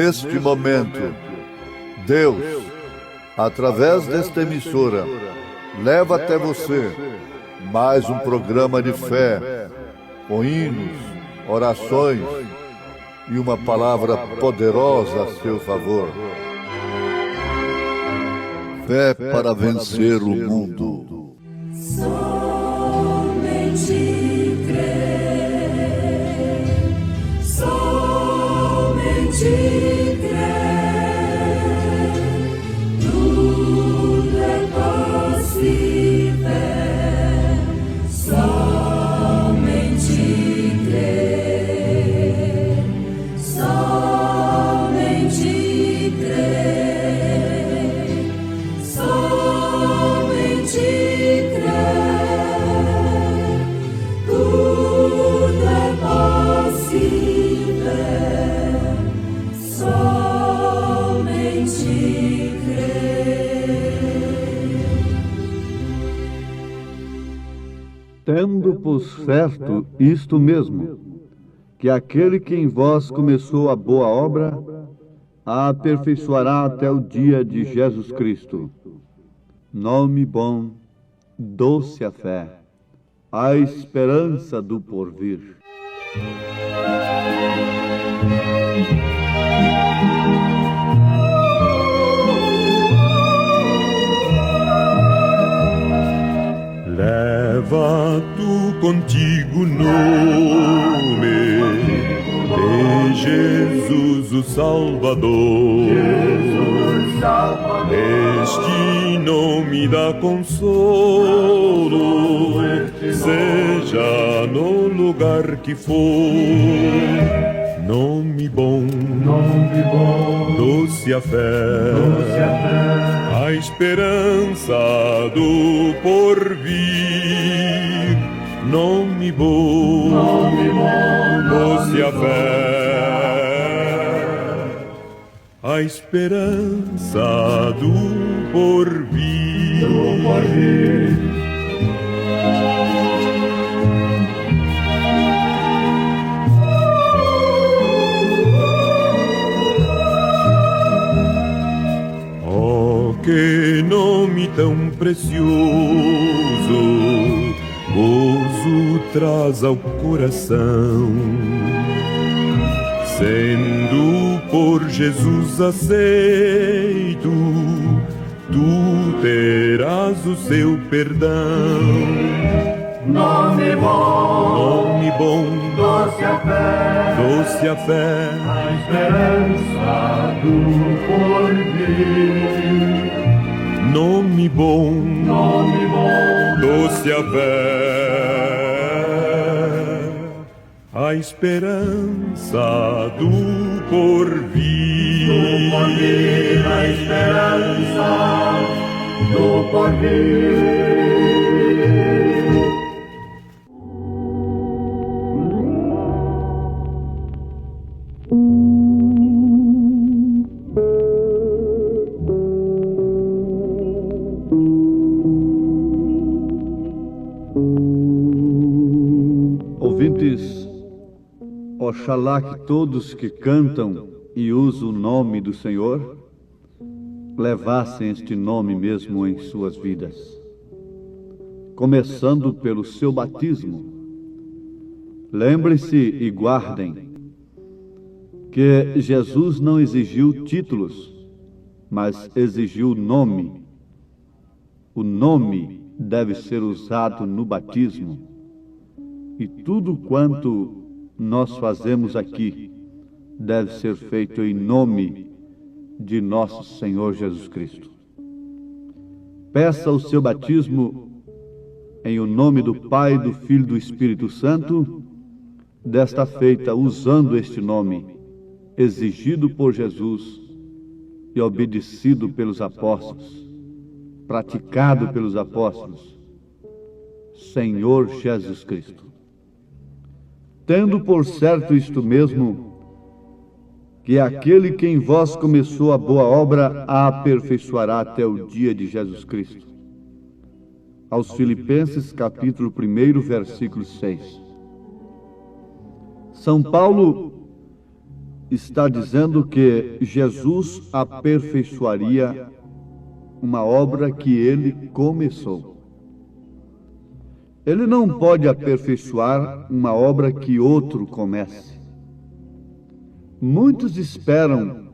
neste momento, Deus, através desta emissora, leva até você mais um programa de fé, com hinos, orações e uma palavra poderosa a seu favor. Fé para vencer o mundo. Somente crer, somente crer, tudo é possível, somente crer, somente crer, somente crer, tudo é possível, somente crer. Tendo por certo isto mesmo, que aquele que em vós começou a boa obra, a aperfeiçoará até o dia de Jesus Cristo. Nome bom, doce a fé, a esperança do porvir. Leva tu contigo o nome de Jesus o Salvador. Este nome dá consolo, seja no lugar que for. Nome bom, doce a fé, a esperança do porvir. Nome bom, doce a fé, a esperança do porvir. Oh, que nome tão precioso, gozo traz ao coração. Sendo por Jesus aceito, tu terás o seu perdão. Nome bom, doce a fé, a esperança do porvir. Nome bom, doce a fé, a esperança do porvir. A esperança do porvir. Ouvintes, oxalá que todos que cantam e usam o nome do Senhor levassem este nome mesmo em suas vidas, começando pelo seu batismo. Lembre-se e guardem que Jesus não exigiu títulos, mas exigiu o nome. O nome deve ser usado no batismo. E tudo quanto nós fazemos aqui deve ser feito em nome de nosso Senhor Jesus Cristo. Peça o seu batismo em o nome do Pai, do Filho e do Espírito Santo, desta feita usando este nome, exigido por Jesus e obedecido pelos apóstolos, praticado pelos apóstolos, Senhor Jesus Cristo. Tendo por certo isto mesmo, que aquele que em vós começou a boa obra a aperfeiçoará até o dia de Jesus Cristo. Aos Filipenses, capítulo 1, versículo 6. São Paulo está dizendo que Jesus aperfeiçoaria uma obra que ele começou. Ele não pode aperfeiçoar uma obra que outro comece. Muitos esperam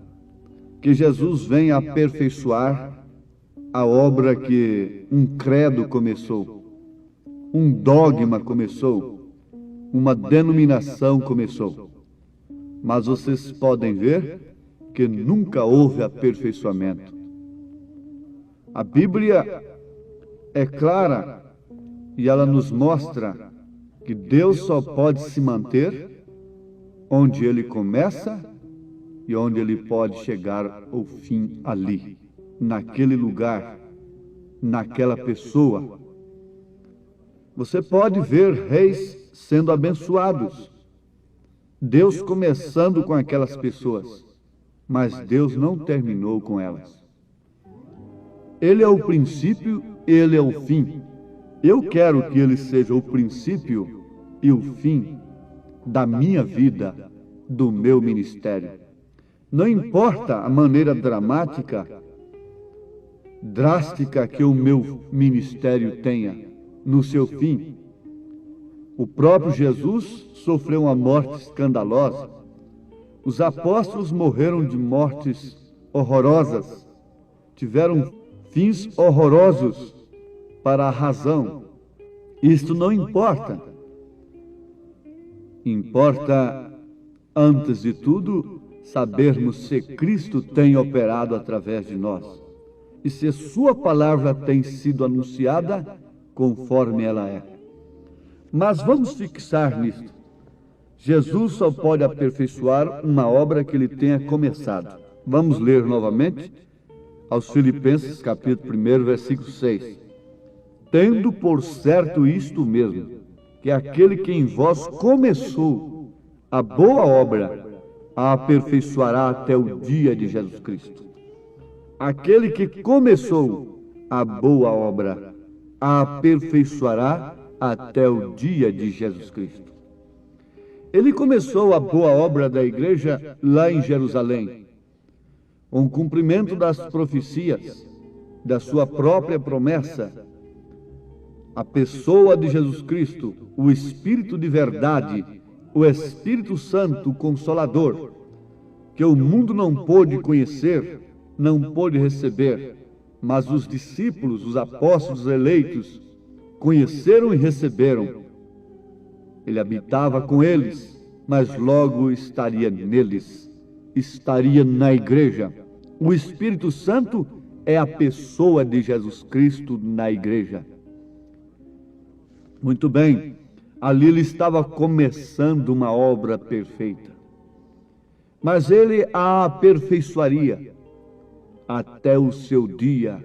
que Jesus venha aperfeiçoar a obra que um credo começou, um dogma começou, uma denominação começou. Mas vocês podem ver que nunca houve aperfeiçoamento. A Bíblia é clara e ela nos mostra que Deus só pode se manter onde Ele começa e onde Ele pode chegar ao fim ali, naquele lugar, naquela pessoa. Você pode ver reis sendo abençoados, Deus começando com aquelas pessoas, mas Deus não terminou com elas. Ele é o princípio, Ele é o fim. Eu quero que Ele seja o princípio e o fim da minha vida, do meu ministério. Não importa a maneira drástica que o meu ministério tenha no seu fim. O próprio Jesus sofreu uma morte escandalosa. Os apóstolos morreram de mortes horrorosas, tiveram fins horrorosos para a razão. Isto não importa. Importa, antes de tudo, sabermos se Cristo tem operado através de nós e se sua palavra tem sido anunciada conforme ela é. Mas vamos fixar nisto. Jesus só pode aperfeiçoar uma obra que ele tenha começado. Vamos ler novamente aos Filipenses, capítulo 1, versículo 6. Tendo por certo isto mesmo, que aquele que em vós começou a boa obra, a aperfeiçoará até o dia de Jesus Cristo. Aquele que começou a boa obra, a aperfeiçoará até o dia de Jesus Cristo. Ele começou a boa obra da igreja lá em Jerusalém, com o cumprimento das profecias, da sua própria promessa. A pessoa de Jesus Cristo, o Espírito de verdade, o Espírito Santo, o Consolador, que o mundo não pôde conhecer, não pôde receber, mas os discípulos, os apóstolos eleitos, conheceram e receberam. Ele habitava com eles, mas logo estaria neles, estaria na igreja. O Espírito Santo é a pessoa de Jesus Cristo na igreja. Muito bem, ali ele estava começando uma obra perfeita, mas ele a aperfeiçoaria até o seu dia,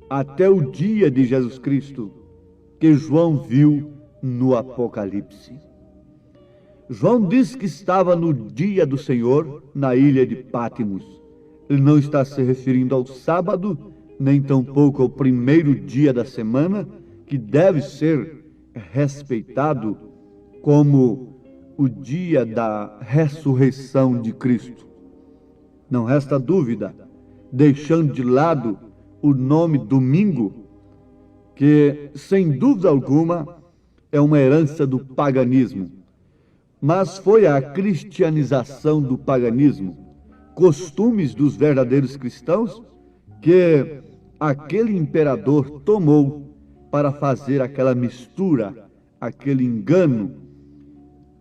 até o dia de Jesus Cristo, que João viu no Apocalipse. João diz que estava no dia do Senhor na ilha de Pátimos. Ele não está se referindo ao sábado, nem tampouco ao primeiro dia da semana, que deve ser respeitado como o dia da ressurreição de Cristo. Não resta dúvida, deixando de lado o nome domingo, que sem dúvida alguma é uma herança do paganismo, mas foi a cristianização do paganismo, costumes dos verdadeiros cristãos, que aquele imperador tomou para fazer aquela mistura, aquele engano.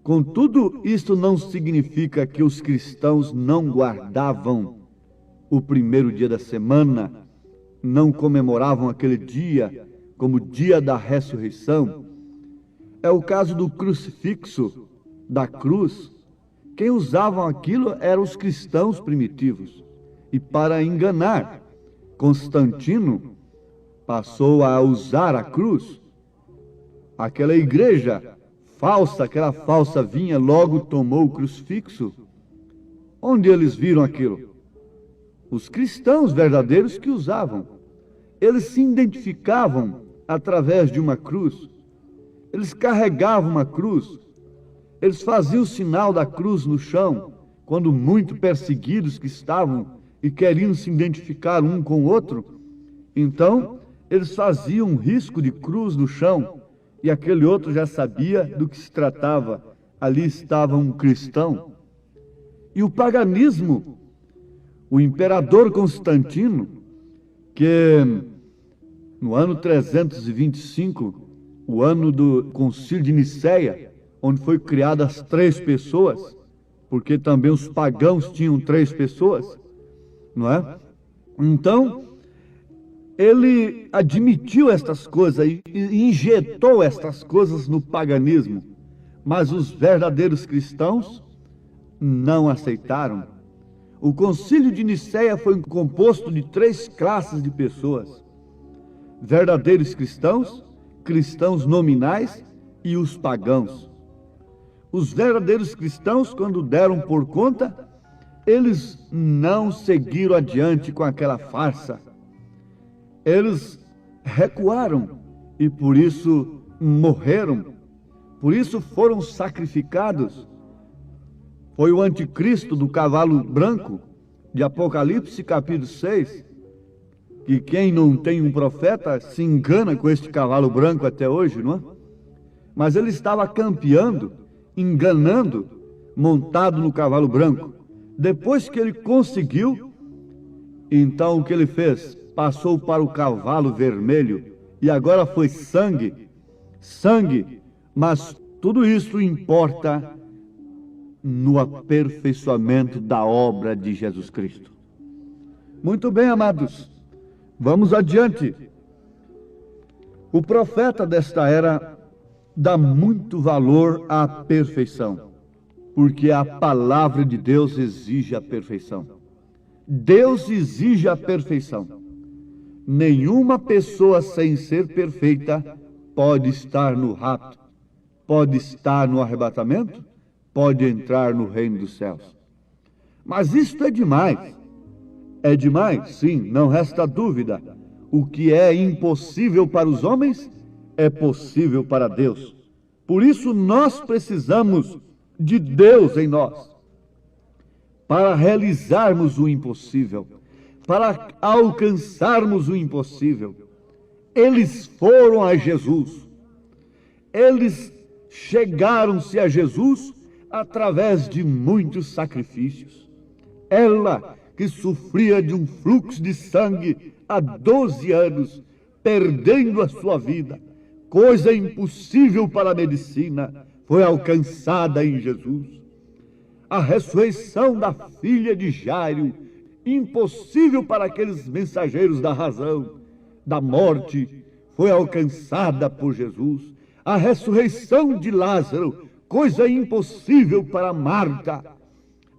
Contudo, isto não significa que os cristãos não guardavam o primeiro dia da semana, não comemoravam aquele dia como dia da ressurreição. É o caso do crucifixo, da cruz. Quem usavam aquilo eram os cristãos primitivos. E para enganar, Constantino passou a usar a cruz. Aquela igreja falsa, aquela falsa vinha, logo tomou o crucifixo. Onde eles viram aquilo? Os cristãos verdadeiros que usavam. Eles se identificavam através de uma cruz. Eles carregavam uma cruz. Eles faziam o sinal da cruz no chão quando muito perseguidos que estavam e queriam se identificar um com o outro, então eles faziam um risco de cruz no chão, e aquele outro já sabia do que se tratava. Ali estava um cristão. E o paganismo, o imperador Constantino, que no ano 325, o ano do Concílio de Nicéia, onde foi criadas as 3 pessoas, porque também os pagãos tinham 3 pessoas, não é? Então, ele admitiu estas coisas e injetou estas coisas no paganismo, mas os verdadeiros cristãos não aceitaram. O Concílio de Nicéia foi composto de 3 classes de pessoas: verdadeiros cristãos, cristãos nominais e os pagãos. Os verdadeiros cristãos, quando deram por conta, eles não seguiram adiante com aquela farsa. Eles recuaram e por isso morreram, por isso foram sacrificados. Foi o anticristo do cavalo branco, de Apocalipse capítulo 6, que quem não tem um profeta se engana com este cavalo branco até hoje, não é? Mas ele estava campeando, enganando, montado no cavalo branco. Depois que ele conseguiu, então o que ele fez? Passou para o cavalo vermelho, e agora foi sangue, sangue, mas tudo isso importa no aperfeiçoamento da obra de Jesus Cristo. Muito bem, amados, vamos adiante. O profeta desta era dá muito valor à perfeição, porque a palavra de Deus exige a perfeição. Deus exige a perfeição. Nenhuma pessoa sem ser perfeita pode estar no rapto, pode estar no arrebatamento, pode entrar no reino dos céus. Mas isto é demais. É demais, sim, não resta dúvida. O que é impossível para os homens é possível para Deus. Por isso nós precisamos de Deus em nós, para realizarmos o impossível, para alcançarmos o impossível. Eles foram a Jesus. Eles chegaram-se a Jesus através de muitos sacrifícios. Ela, que sofria de um fluxo de sangue há 12 anos, perdendo a sua vida, coisa impossível para a medicina, foi alcançada em Jesus. A ressurreição da filha de Jairo, impossível para aqueles mensageiros da razão, da morte, foi alcançada por Jesus. A ressurreição de Lázaro, coisa impossível para Marta,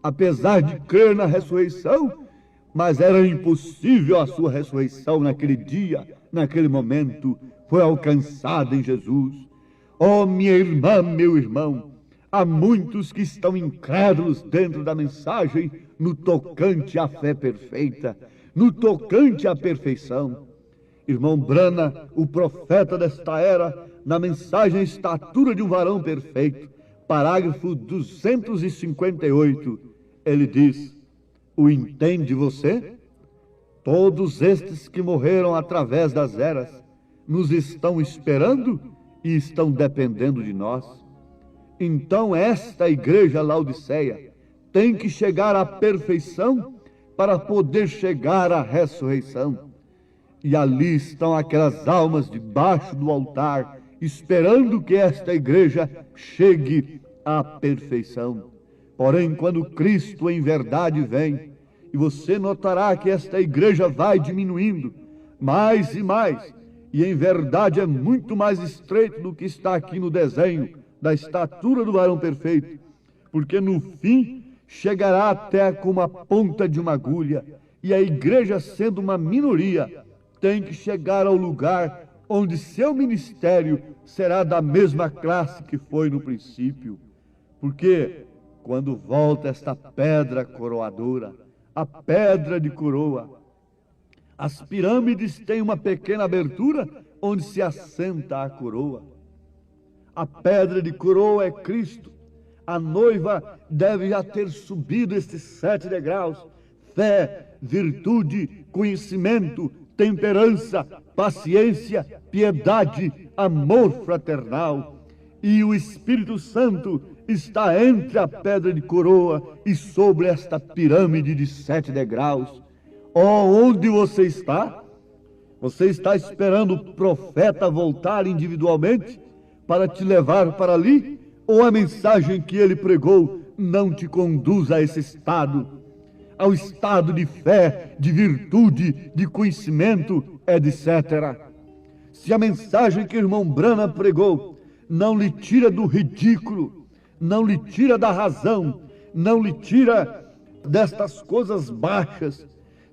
apesar de crer na ressurreição, mas era impossível a sua ressurreição naquele dia, naquele momento, foi alcançada em Jesus. Oh, minha irmã, meu irmão, há muitos que estão incrédulos dentro da mensagem no tocante à fé perfeita, no tocante à perfeição. Irmão Brana, o profeta desta era, na mensagem Estatura de um Varão Perfeito, parágrafo 258, ele diz: o entende você? Todos estes que morreram através das eras nos estão esperando e estão dependendo de nós. Então esta igreja Laodiceia tem que chegar à perfeição para poder chegar à ressurreição. E ali estão aquelas almas debaixo do altar, esperando que esta igreja chegue à perfeição. Porém, quando Cristo em verdade vem, e você notará que esta igreja vai diminuindo mais e mais, e em verdade é muito mais estreito do que está aqui no desenho da estatura do varão perfeito, porque no fim chegará até como a ponta de uma agulha, e a igreja, sendo uma minoria, tem que chegar ao lugar onde seu ministério será da mesma classe que foi no princípio. Porque quando volta esta pedra coroadora, a pedra de coroa, as pirâmides têm uma pequena abertura onde se assenta a coroa. A pedra de coroa é Cristo. A noiva deve já ter subido estes 7 degraus: fé, virtude, conhecimento, temperança, paciência, piedade, amor fraternal. E o Espírito Santo está entre a pedra de coroa e sobre esta pirâmide de 7 degraus. Onde você está? Você está esperando o profeta voltar individualmente para te levar para ali? Ou a mensagem que ele pregou não te conduz a esse estado? Ao estado de fé, de virtude, de conhecimento, etc. Se a mensagem que o irmão Branham pregou não lhe tira do ridículo, não lhe tira da razão, não lhe tira destas coisas baixas,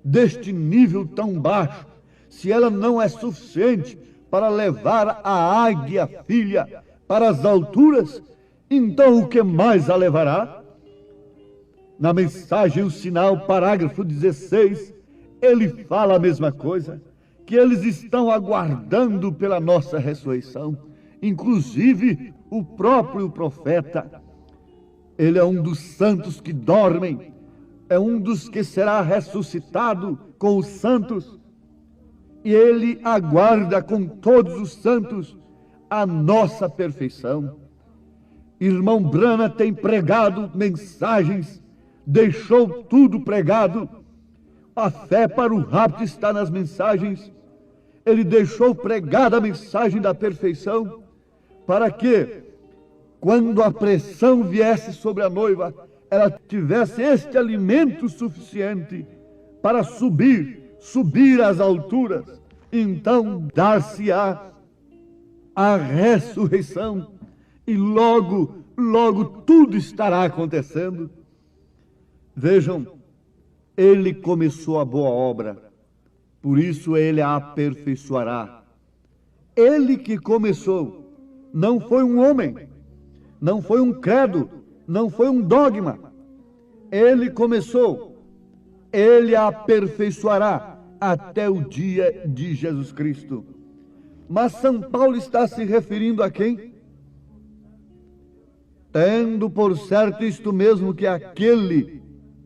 deste nível tão baixo, se ela não é suficiente para levar a águia filha para as alturas, então o que mais a levará? Na mensagem, o sinal, parágrafo 16, ele fala a mesma coisa, que eles estão aguardando pela nossa ressurreição. Inclusive, o próprio profeta, ele é um dos santos que dormem, é um dos que será ressuscitado com os santos, e ele aguarda com todos os santos a nossa perfeição. Irmão Branham tem pregado mensagens, deixou tudo pregado. A fé para o rapto está nas mensagens. Ele deixou pregada a mensagem da perfeição, para que, quando a pressão viesse sobre a noiva, ela tivesse este alimento suficiente para subir às alturas. Então dar-se-á a ressurreição, e logo tudo estará acontecendo. Vejam, ele começou a boa obra, por isso ele a aperfeiçoará. Ele que começou, não foi um homem, não foi um credo, não foi um dogma. Ele começou, ele a aperfeiçoará até o dia de Jesus Cristo. Mas São Paulo está se referindo a quem? Tendo por certo isto mesmo, que aquele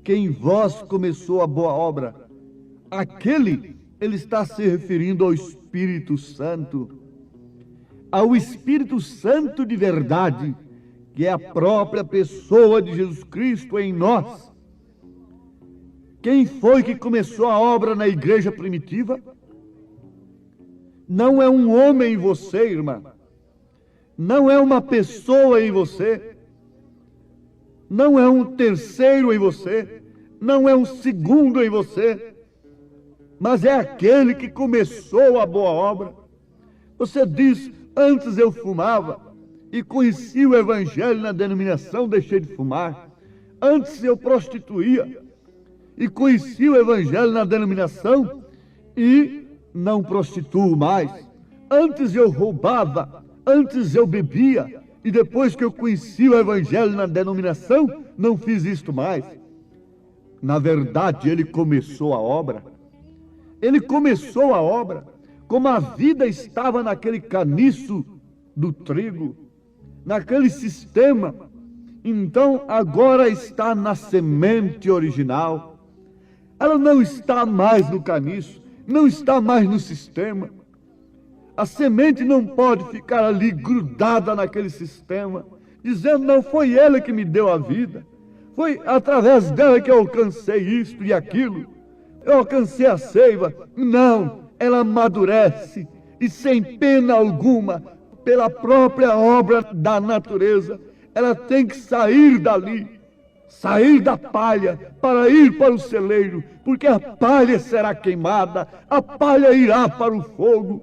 que em vós começou a boa obra, aquele, ele está se referindo ao Espírito Santo, ao Espírito Santo de verdade, que é a própria pessoa de Jesus Cristo em nós. Quem foi que começou a obra na igreja primitiva? Não é um homem em você, irmã. Não é uma pessoa em você. Não é um terceiro em você. Não é um segundo em você. Mas é aquele que começou a boa obra. Você diz: antes eu fumava e conheci o Evangelho na denominação, deixei de fumar. Antes eu prostituía e conheci o Evangelho na denominação e não prostituo mais. Antes eu roubava, antes eu bebia, e depois que eu conheci o Evangelho na denominação, não fiz isto mais. Na verdade, ele começou a obra. Ele começou a obra, como a vida estava naquele caniço do trigo, naquele sistema. Então, agora está na semente original. Ela não está mais no caniço, não está mais no sistema. A semente não pode ficar ali grudada naquele sistema, dizendo: não foi ele que me deu a vida, foi através dela que eu alcancei isto e aquilo, eu alcancei a seiva. Não, ela amadurece, e sem pena alguma, pela própria obra da natureza, ela tem que sair dali, sair da palha, para ir para o celeiro, porque a palha será queimada, a palha irá para o fogo,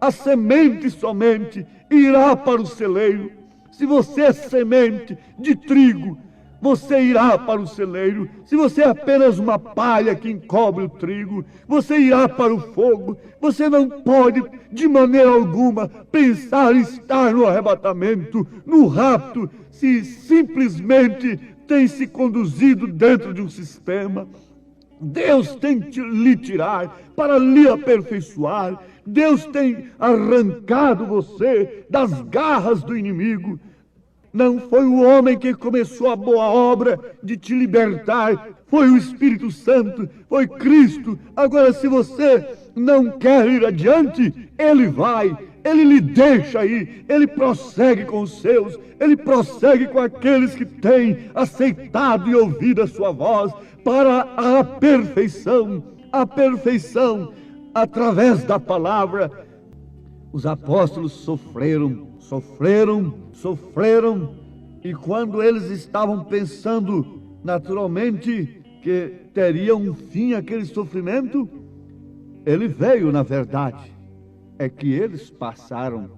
a semente somente irá para o celeiro. Se você é semente de trigo, você irá para o celeiro. Se você é apenas uma palha que encobre o trigo, você irá para o fogo. Você não pode, de maneira alguma, pensar em estar no arrebatamento, no rapto, se simplesmente tem se conduzido dentro de um sistema. Deus tem que lhe tirar para lhe aperfeiçoar. Deus tem arrancado você das garras do inimigo. Não foi o homem que começou a boa obra de te libertar, foi o Espírito Santo, foi Cristo. Agora, se você não quer ir adiante, Ele vai, Ele lhe deixa ir, Ele prossegue com os seus, Ele prossegue com aqueles que têm aceitado e ouvido a sua voz para a perfeição, através da palavra. Os apóstolos sofreram, e quando eles estavam pensando naturalmente que teria um fim aquele sofrimento, ele veio, na verdade. É que eles passaram,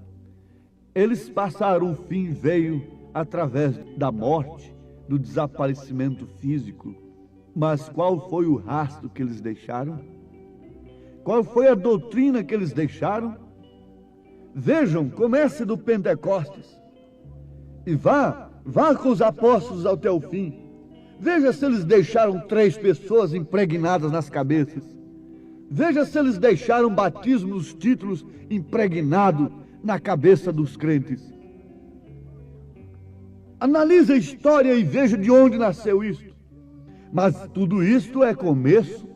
o fim veio através da morte, do desaparecimento físico. Mas qual foi o rastro que eles deixaram? Qual foi a doutrina que eles deixaram? Vejam, comece do Pentecostes e vá com os apóstolos até o fim. Veja se eles deixaram 3 pessoas impregnadas nas cabeças. Veja se eles deixaram batismo nos títulos impregnado na cabeça dos crentes. Analise a história e veja de onde nasceu isto. Mas tudo isto é começo.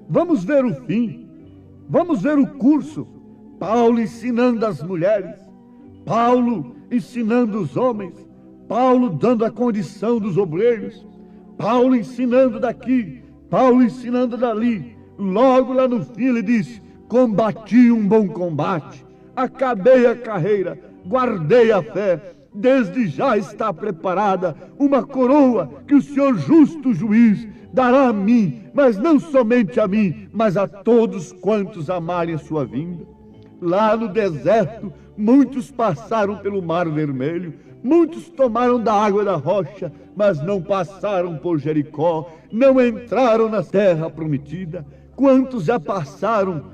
Vamos ver o fim. Vamos ver o curso. Paulo ensinando as mulheres, Paulo ensinando os homens, Paulo dando a condição dos obreiros, Paulo ensinando daqui, Paulo ensinando dali. Logo lá no fim ele diz: combati um bom combate, acabei a carreira, guardei a fé. Desde já está preparada uma coroa que o Senhor justo juiz dará a mim, mas não somente a mim, mas a todos quantos amarem a sua vinda. Lá no deserto, muitos passaram pelo Mar Vermelho, muitos tomaram da água da rocha, mas não passaram por Jericó, não entraram na terra prometida. Quantos já passaram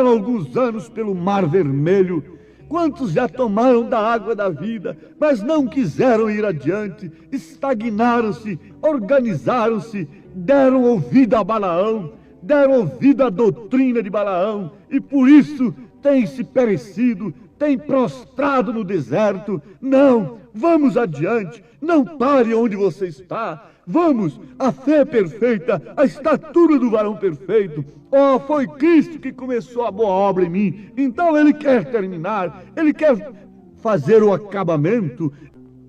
alguns anos pelo Mar Vermelho? Quantos já tomaram da água da vida, mas não quiseram ir adiante, estagnaram-se, organizaram-se, deram ouvido a Balaão, deram ouvido à doutrina de Balaão, e por isso têm se perecido, têm prostrado no deserto. Não, vamos adiante, não pare onde você está. Vamos, a fé perfeita, a estatura do varão perfeito. Oh, foi Cristo que começou a boa obra em mim, então Ele quer terminar, Ele quer fazer o acabamento.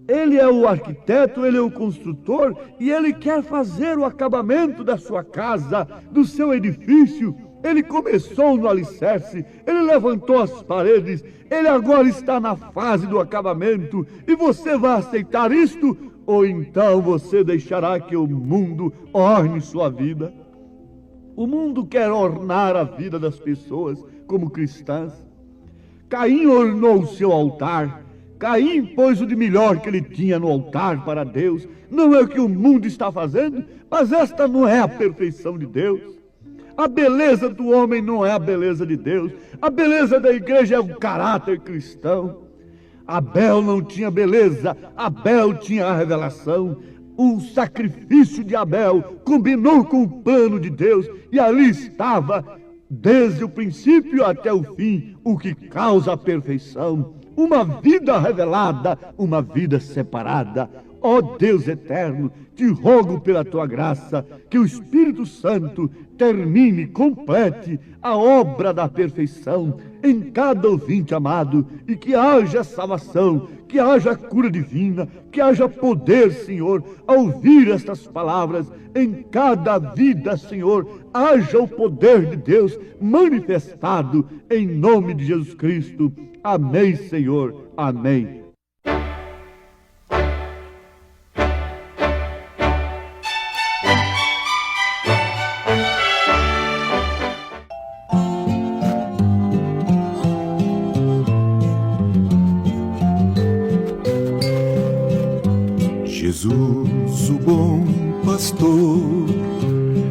Ele é o arquiteto, Ele é o construtor, e Ele quer fazer o acabamento da sua casa, do seu edifício. Ele começou no alicerce, Ele levantou as paredes, Ele agora está na fase do acabamento. E você vai aceitar isto? Ou então você deixará que o mundo orne sua vida? O mundo quer ornar a vida das pessoas como cristãs. Caim ornou o seu altar. Caim pôs o de melhor que ele tinha no altar para Deus. Não é o que o mundo está fazendo, mas esta não é a perfeição de Deus. A beleza do homem não é a beleza de Deus. A beleza da igreja é o caráter cristão. Abel não tinha beleza, Abel tinha a revelação. O sacrifício de Abel combinou com o plano de Deus, e ali estava, desde o princípio até o fim, o que causa a perfeição. Uma vida revelada, uma vida separada. Ó Deus eterno, te rogo pela tua graça, que o Espírito Santo termine, complete a obra da perfeição em cada ouvinte amado, e que haja salvação, que haja cura divina, que haja poder, Senhor, ao ouvir estas palavras em cada vida, Senhor. Haja o poder de Deus manifestado em nome de Jesus Cristo. Amém, Senhor. Amém. Jesus, o bom pastor,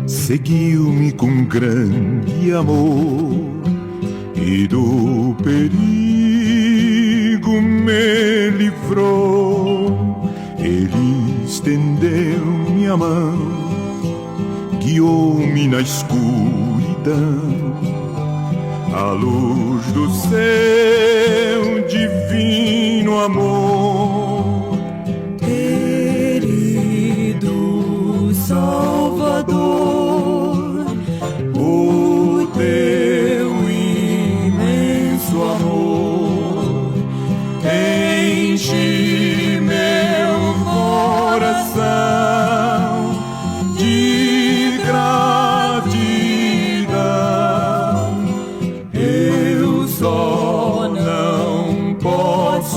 seguiu-me com grande amor e do perigo me livrou. Ele estendeu-me a mão, guiou-me na escuridão, à luz do seu divino amor.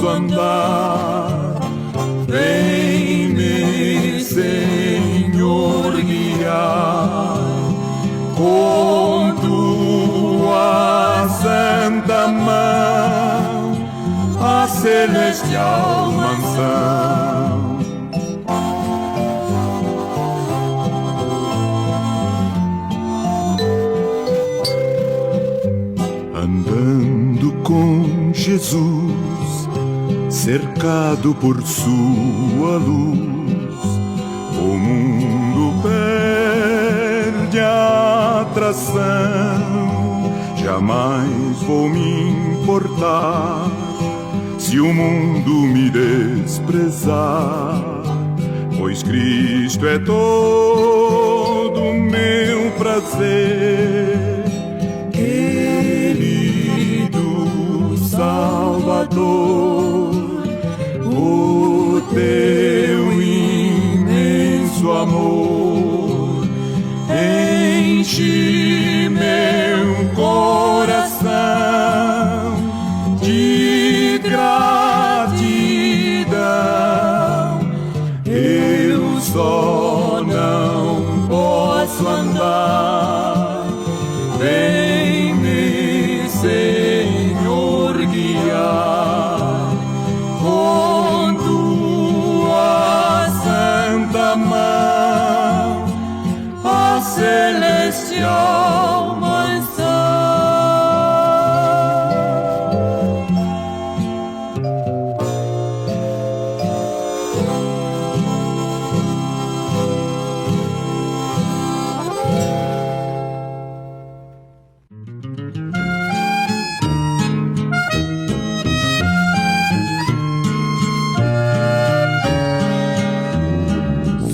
posso andar. Vem-me, Senhor, guiar com tua santa mão a celestial mansão. Andando com Jesus, cercado por sua luz, o mundo perde a atração. Jamais vou me importar se o mundo me desprezar, pois Cristo é todo meu prazer. Querido Salvador, o teu imenso amor enche meu coração de gratidão. Eu só não posso andar. Vem-me, Senhor, guiar com tua santa mão a celestial mansão.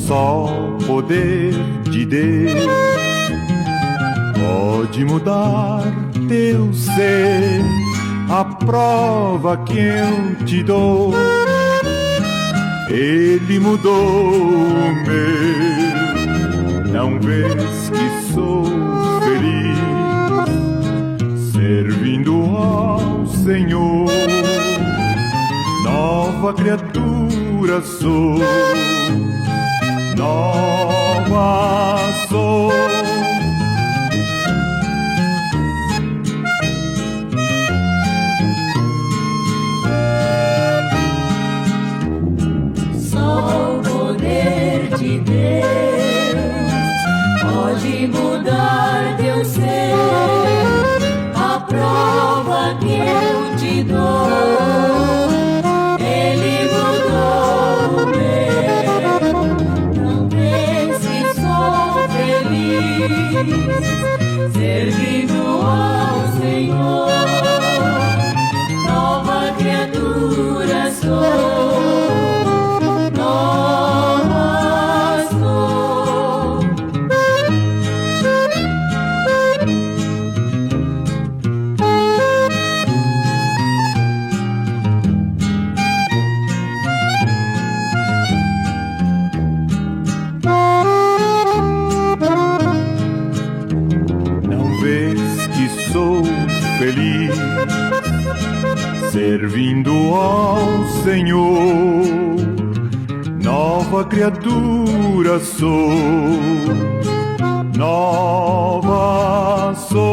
Só o poder de Deus pode mudar teu ser. A prova que eu te dou, Ele mudou o meu. Não vês que sou feliz servindo ao Senhor. Nova criatura sou, nova sou. Só o poder de Deus pode mudar teu ser. A prova que eu te dou, Ele mudou o meu. Não vês que sou feliz servindo ao Senhor. Nova criatura sou. Feliz servindo ao Senhor. Nova criatura sou, nova sou.